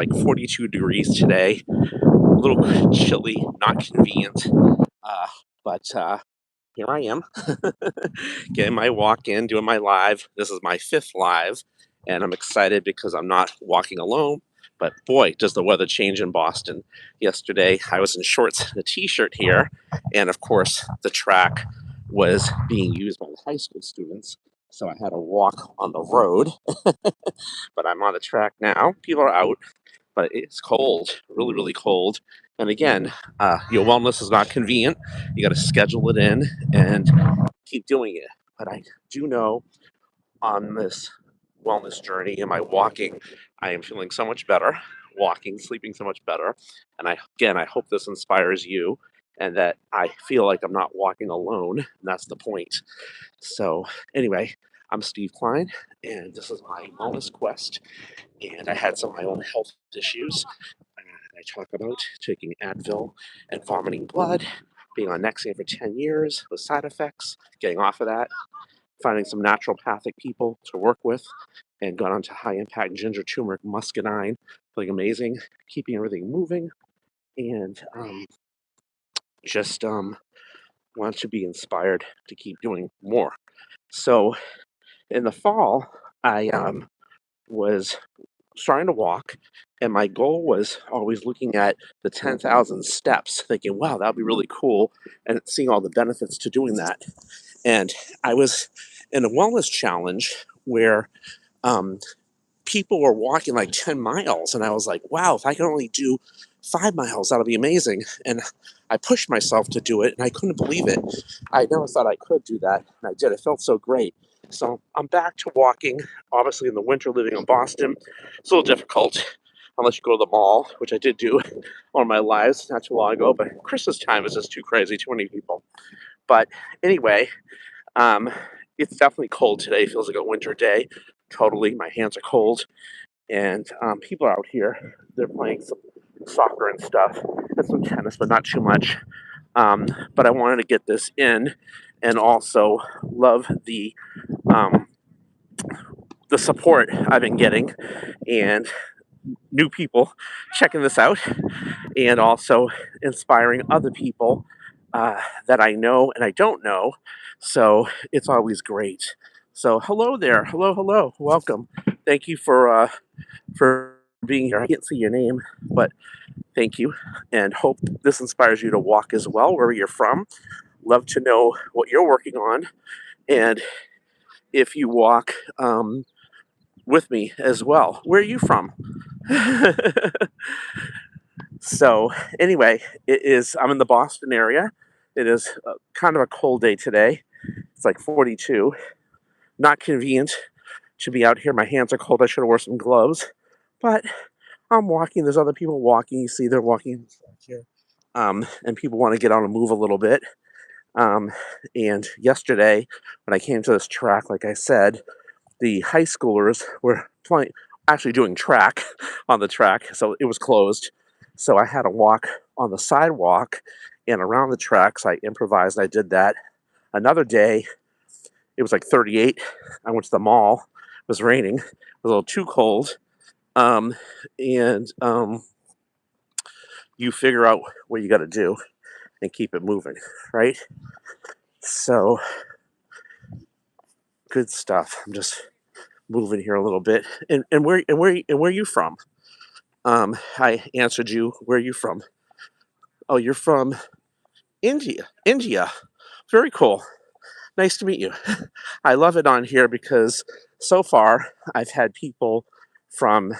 like 42 degrees today. A little chilly, not convenient. Uh, but here I am, getting my walk in, doing my live. This is my fifth live, and I'm excited because I'm not walking alone. But boy, does the weather change in Boston. Yesterday, I was in shorts and a t-shirt here, and of course, the track was being used by the high school students. So I had to walk on the road, but I'm on the track now. People are out, but it's cold, really, really cold. And again, your wellness is not convenient. You got to schedule it in and keep doing it. But I do know on this wellness journey and my walking, I am feeling so much better, walking, sleeping so much better. And I hope this inspires you and that I feel like I'm not walking alone. And that's the point. So, anyway, I'm Steve Klein, and this is my wellness quest. And I had some of my own health issues. I talk about taking Advil and vomiting blood, being on Nexium for 10 years with side effects, getting off of that, finding some naturopathic people to work with, and got onto high impact ginger, turmeric, muscadine, feeling amazing, keeping everything moving, and just want to be inspired to keep doing more. So in the fall, I was starting to walk, and my goal was always looking at the 10,000 steps, thinking, wow, that would be really cool, and seeing all the benefits to doing that. And I was in a wellness challenge where um, people were walking like 10 miles, and I was like, wow, if I could only do 5 miles, that'll be amazing. And I pushed myself to do it, and I couldn't believe it. I never thought I could do that, and I did. It felt so great. So I'm back to walking. Obviously, in the winter, living in Boston, it's a little difficult unless you go to the mall, which I did do on my lives not too long ago. But Christmas time is just too crazy, too many people. But anyway, um, it's definitely cold today. Feels like a winter day. Totally, my hands are cold, and people are out here. They're playing some soccer and stuff, and some tennis, but not too much. But I wanted to get this in, and also love um, the support I've been getting, and new people checking this out, and also inspiring other people that I know and I don't know. So it's always great. So hello there, hello, hello, welcome. Thank you for being here. I can't see your name, but thank you, and hope this inspires you to walk as well wherever you're from. Love to know what you're working on, and if you walk with me as well. Where are you from? So anyway, it is. I'm in the Boston area. It is kind of a cold day today. It's like 42. Not convenient to be out here. My hands are cold. I should have worn some gloves, but I'm walking. There's other people walking. You see, they're walking here, and people want to get on and move a little bit. And yesterday, when I came to this track, like I said, the high schoolers were playing, actually doing track on the track, so it was closed. So I had to walk on the sidewalk and around the tracks. I improvised. I did that. Another day, it was like 38. I went to the mall. It was raining. It was a little too cold. Um, and you figure out what you got to do and keep it moving, right? So good stuff. I'm just moving here a little bit. And where are you from? I answered you. Where are you from? Oh, you're from India. India. Very cool. Nice to meet you. I love it on here because so far I've had people from, there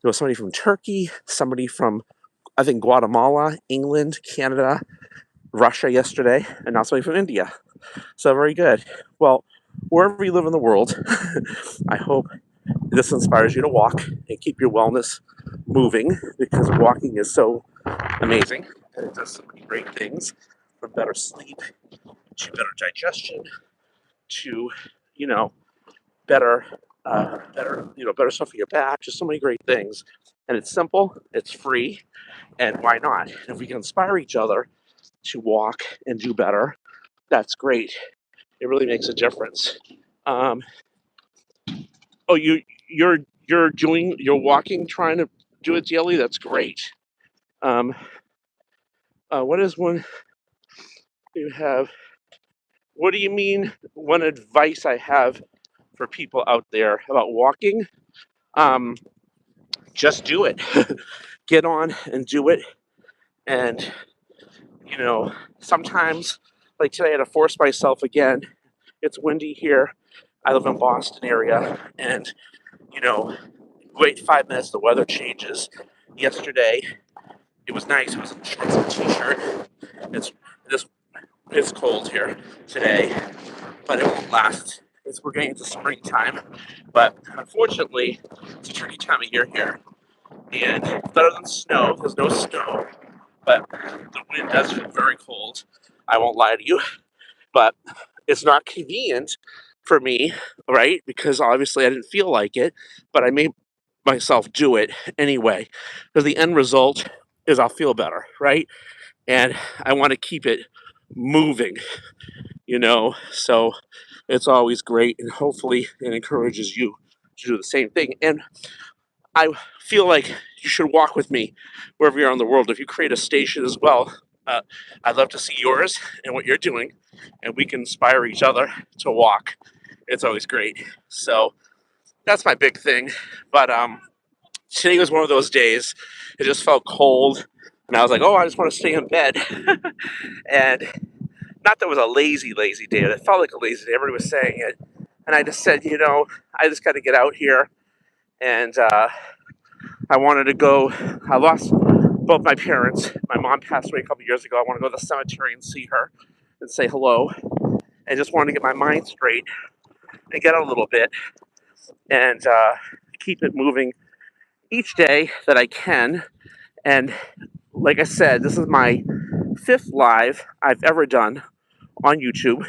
was somebody from Turkey, somebody from, I think, Guatemala, England, Canada, Russia yesterday, and now somebody from India. So very good. Well, wherever you live in the world, I hope this inspires you to walk and keep your wellness moving because walking is so amazing and it does so many great things from better sleep to better digestion to, you know, better, better stuff for your back. Just so many great things, and it's simple, it's free, and why not? And if we can inspire each other to walk and do better, that's great. It really makes a difference. Um, oh, you're walking, trying to. do it daily, that's great. Um, what is one you have? What do you mean? One advice I have for people out there about walking? Um, just do it. Get on and do it. And, you know, sometimes, like today, I had to force myself again. It's windy here. I live in Boston area, and wait 5 minutes, the weather changes. Yesterday, it was nice. It was in shorts and t-shirt. It's this. It's cold here today, but it won't last. We're getting into springtime, but unfortunately, it's a tricky time of year here. And better than snow, there's no snow, but the wind does feel very cold. I won't lie to you, but it's not convenient for me, right? Because obviously I didn't feel like it, but I made myself do it anyway. Because the end result is I'll feel better, right? And I want to keep it moving, so it's always great, and hopefully it encourages you to do the same thing. And I feel like you should walk with me wherever you're in the world. If you create a station as well, I'd love to see yours and what you're doing, and we can inspire each other to walk. It's always great. So that's my big thing. But today was one of those days. It just felt cold, and I was like, oh, I just want to stay in bed. And not that it was a lazy day, but it felt like a lazy day. Everybody was saying it. And I just said, I just got to get out here. And I wanted to go. I lost both my parents. My mom passed away a couple years ago. I want to go to the cemetery and see her and say hello. And just wanted to get my mind straight and get out a little bit and keep it moving each day that I can. And like I said, this is my 5th live I've ever done on YouTube.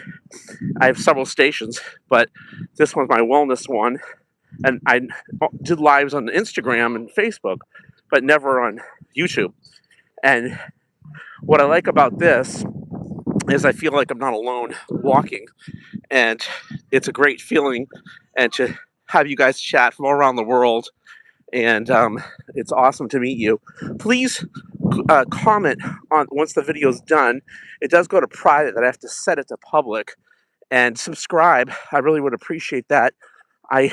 I have several stations, but this one's my wellness one. And I did lives on Instagram and Facebook, but never on YouTube. And what I like about this is I feel like I'm not alone walking. And it's a great feeling, and to have you guys chat from all around the world. And it's awesome to meet you. Please comment on once the video's done. It does go to private, that I have to set it to public. And subscribe. I really would appreciate that. I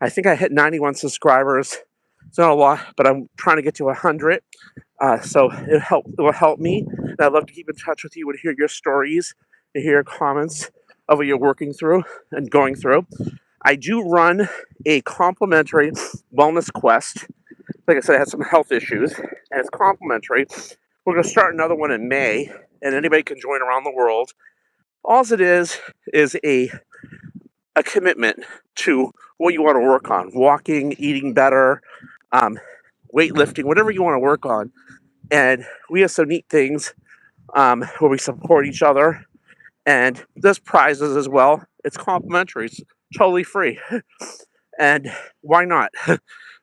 think I hit 91 subscribers. It's not a lot, but I'm trying to get to 100. So it will help me. And I'd love to keep in touch with you and hear your stories and hear your comments of what you're working through and going through. I do run a complimentary wellness quest. Like I said, I had some health issues, and it's complimentary. We're going to start another one in May, and anybody can join around the world. All it is a commitment to what you want to work on: walking, eating better, weightlifting, whatever you want to work on. And we have some neat things where we support each other, and there's prizes as well. It's complimentary. It's totally free. And why not?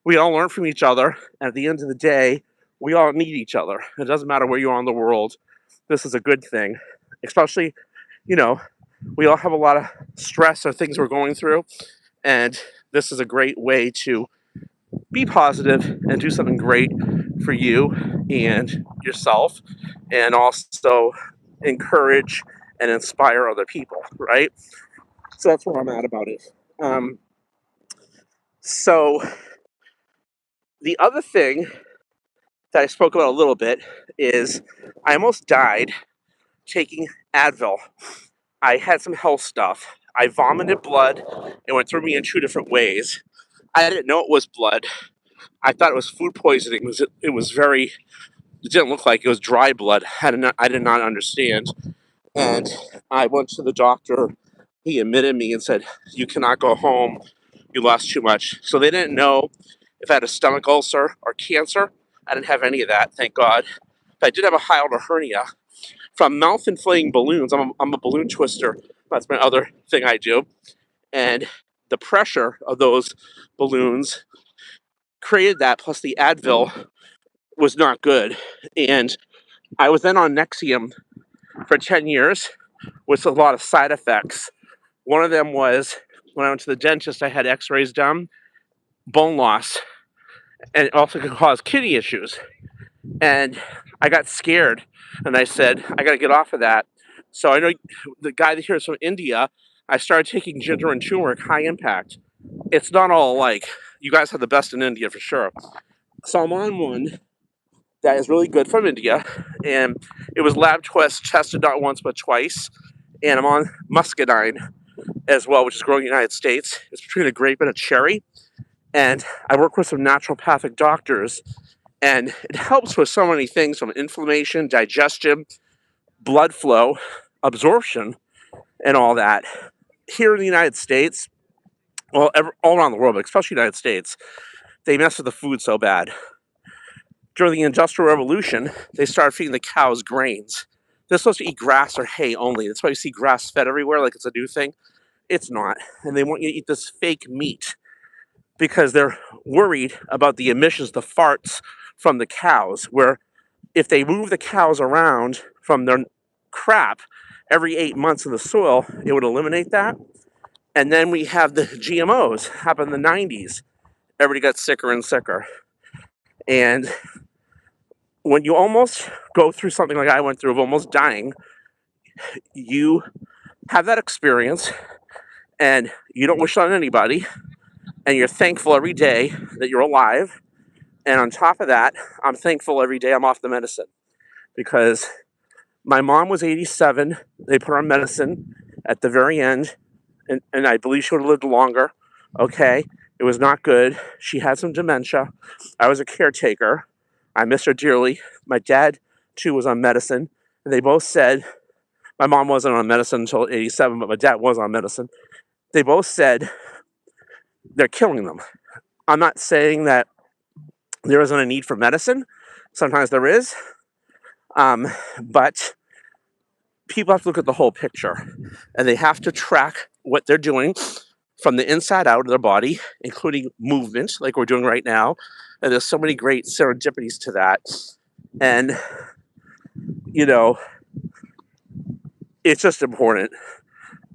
We all learn from each other. And at the end of the day, we all need each other. It doesn't matter where you are in the world. This is a good thing. Especially, we all have a lot of stress or things we're going through. And this is a great way to be positive and do something great for you and yourself, and also encourage and inspire other people, right? So that's where I'm at about it. So the other thing that I spoke about a little bit is I almost died taking Advil. I had some health stuff. I vomited blood. It went through me in 2 different ways. I didn't know it was blood. I thought it was food poisoning. It didn't look like it was dry blood. I did not understand. And I went to the doctor. He admitted me and said, you cannot go home. You lost too much. So they didn't know if I had a stomach ulcer or cancer. I didn't have any of that, thank God. But I did have a hiatal hernia from mouth inflating balloons. I'm a balloon twister. That's my other thing I do. And the pressure of those balloons created that, plus the Advil was not good. And I was then on Nexium for 10 years with a lot of side effects. One of them was when I went to the dentist, I had x-rays done, bone loss. and it also can cause kidney issues. And I got scared, and I said, I got to get off of that. So I know the guy that here is from India. I started taking ginger and turmeric, high impact. It's not all alike. You guys have the best in India for sure. So I'm on one that is really good from India, and it was lab tested not once but twice. And I'm on muscadine as well, which is grown in the United States. It's between a grape and a cherry. And I work with some naturopathic doctors, and it helps with so many things from inflammation, digestion, blood flow, absorption, and all that. Here in the United States, well, all around the world, but especially the United States, they mess with the food so bad. During the Industrial Revolution, they started feeding the cows grains. They're supposed to eat grass or hay only. That's why you see grass fed everywhere like it's a new thing. It's not. And they want you to eat this fake meat because they're worried about the emissions, the farts from the cows, where if they move the cows around from their crap every 8 months in the soil, it would eliminate that. And then we have the GMOs happen in the 90s. Everybody got sicker and sicker. And when you almost go through something like I went through of almost dying, you have that experience and you don't wish it on anybody, and you're thankful every day that you're alive. And on top of that, I'm thankful every day I'm off the medicine, because my mom was 87. They put her on medicine at the very end, and I believe she would have lived longer. Okay, it was not good. She had some dementia. I was a caretaker. I miss her dearly. My dad, too, was on medicine. And they both said, my mom wasn't on medicine until 87, but my dad was on medicine. They both said they're killing them. I'm not saying that there isn't a need for medicine. Sometimes there is. But people have to look at the whole picture, and they have to track what they're doing from the inside out of their body, including movement, like we're doing right now. And there's so many great serendipities to that. And, you know, it's just important.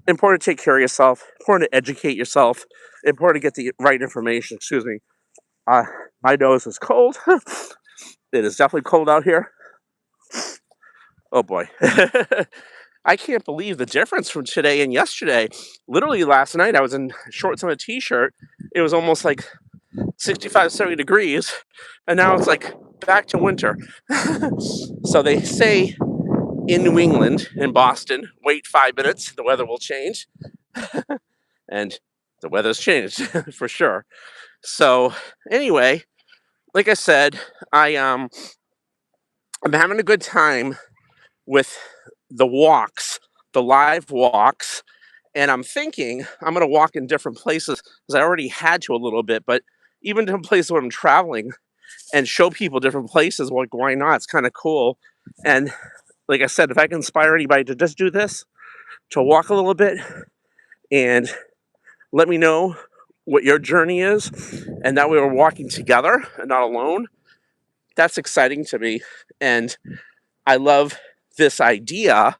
Important to take care of yourself, important to educate yourself, important to get the right information. Excuse me. My nose is cold. It is definitely cold out here. Oh boy. I can't believe the difference from today and yesterday. Literally last night I was in shorts and a t-shirt. It was almost like 65, 70 degrees. And now it's like back to winter. So they say in New England, in Boston, wait 5 minutes, the weather will change. And the weather's changed for sure. So anyway, like I said, I'm having a good time with the walks, the live walks, and I'm thinking I'm going to walk in different places, because I already had to a little bit, but even different places where I'm traveling and show people different places. Like, why not? It's kind of cool. And like I said, if I can inspire anybody to just do this, to walk a little bit, and let me know what your journey is, and that way we're walking together and not alone. That's exciting to me. And I love this idea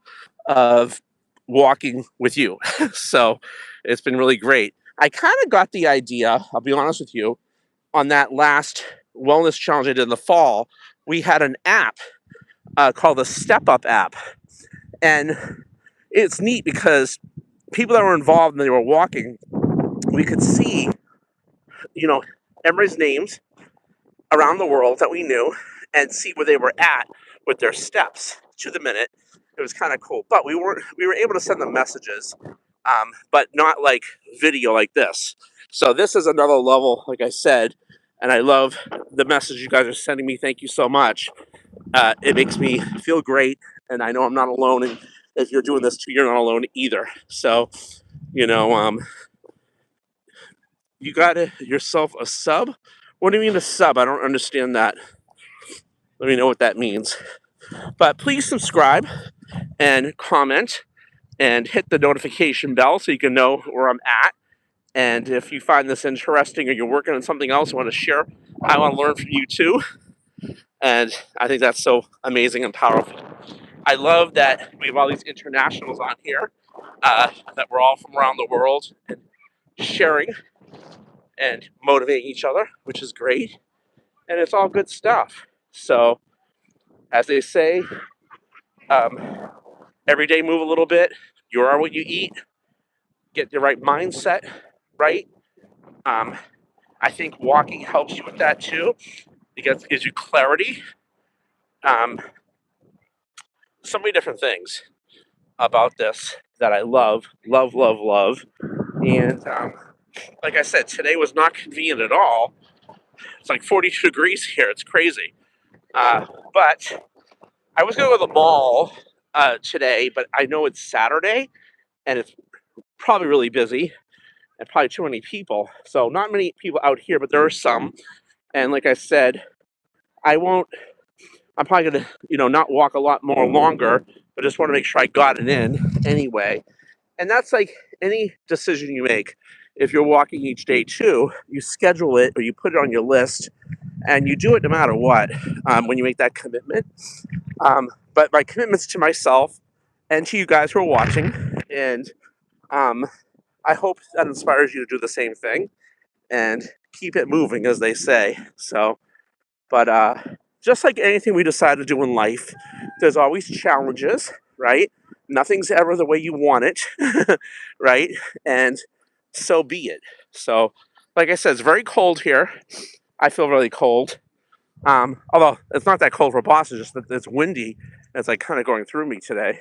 of walking with you. So it's been really great. I kind of got the idea, I'll be honest with you, on that last wellness challenge I did in the fall. We had an app called the Step Up app. And it's neat because people that were involved and they were walking, we could see, everybody's names around the world that we knew, and see where they were at with their steps to the minute. It was kind of cool. But we were able to send them messages, but not like video like this. So this is another level, like I said, and I love the message you guys are sending me. Thank you so much. It makes me feel great, and I know I'm not alone. And if you're doing this too, you're not alone either. So, you got yourself a sub? What do you mean a sub? I don't understand that. Let me know what that means. But please subscribe and comment and hit the notification bell so you can know where I'm at. And if you find this interesting, or you're working on something else you want to share, I want to learn from you too. And I think that's so amazing and powerful. I love that we have all these internationals on here, that we're all from around the world and sharing and motivating each other, which is great. and it's all good stuff. So, as they say, um, every day move a little bit. You are what you eat. Get the right mindset right. Um, I think walking helps you with that too, because it gives you clarity. Um, so many different things about this that I love, love, love, love. And like I said, today was not convenient at all. It's like 42 degrees here. It's crazy. But I was going to go to the mall today, but I know it's Saturday and it's probably really busy and probably too many people. So not many people out here, but there are some. And like I said, I won't. I'm probably gonna, not walk a lot more longer, but just want to make sure I got it in anyway. And that's like any decision you make. If you're walking each day too, you schedule it or you put it on your list, and you do it no matter what when you make that commitment. But my commitment's to myself and to you guys who are watching, and um, I hope that inspires you to do the same thing and keep it moving, as they say. So, but just like anything we decide to do in life, there's always challenges, right? Nothing's ever the way you want it, right? And so be it. So, like I said, it's very cold here. I feel really cold. Although it's not that cold for Boston, just that it's windy. It's like kind of going through me today,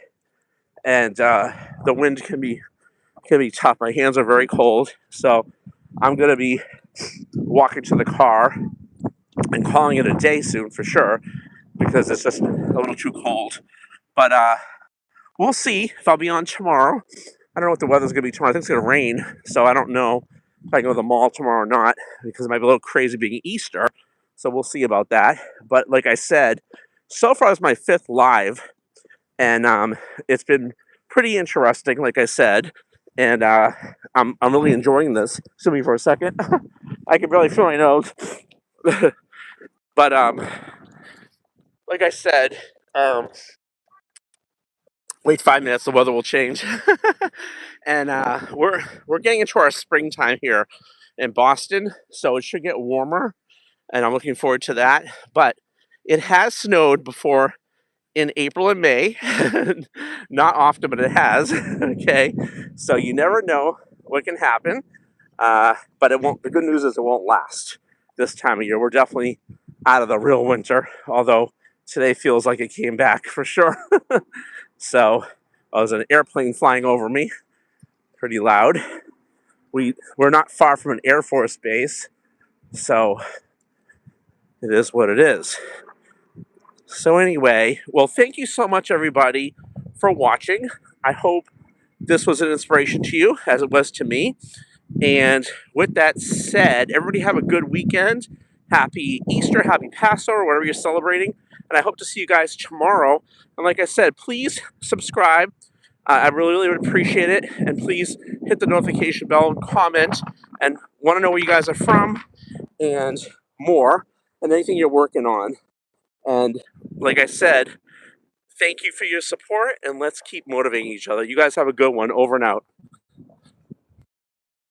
and the wind can be tough. My hands are very cold, so I'm gonna be walking to the car and calling it a day soon for sure because it's just a little too cold. But we'll see if I'll be on tomorrow. I don't know what the weather's gonna be tomorrow. I think it's gonna rain, so I don't know if I can go to the mall tomorrow or not because it might be a little crazy being Easter. So we'll see about that. But like I said, so far it's my fifth live, and it's been pretty interesting. Like I said, and I'm really enjoying this. Excuse me for a second. I can barely feel my nose, but like I said, wait 5 minutes, the weather will change, and we're getting into our springtime here in Boston, so it should get warmer, and I'm looking forward to that. But it has snowed before in April and May. Not often, but it has. Okay, so you never know what can happen. But it won't. The good news is it won't last this time of year. We're definitely out of the real winter. Although today feels like it came back for sure. So there's an airplane flying over me, pretty loud. We're not far from an Air Force base, so it is what it is. So anyway, well, thank you so much, everybody, for watching. I hope this was an inspiration to you, as it was to me. And with that said, everybody have a good weekend. Happy Easter, happy Passover, whatever you're celebrating. And I hope to see you guys tomorrow. And like I said, please subscribe. I really, really would appreciate it. And please hit the notification bell and comment. And want to know where you guys are from and more. And anything you're working on. And like I said, thank you for your support, and let's keep motivating each other. You guys have a good one. Over and out.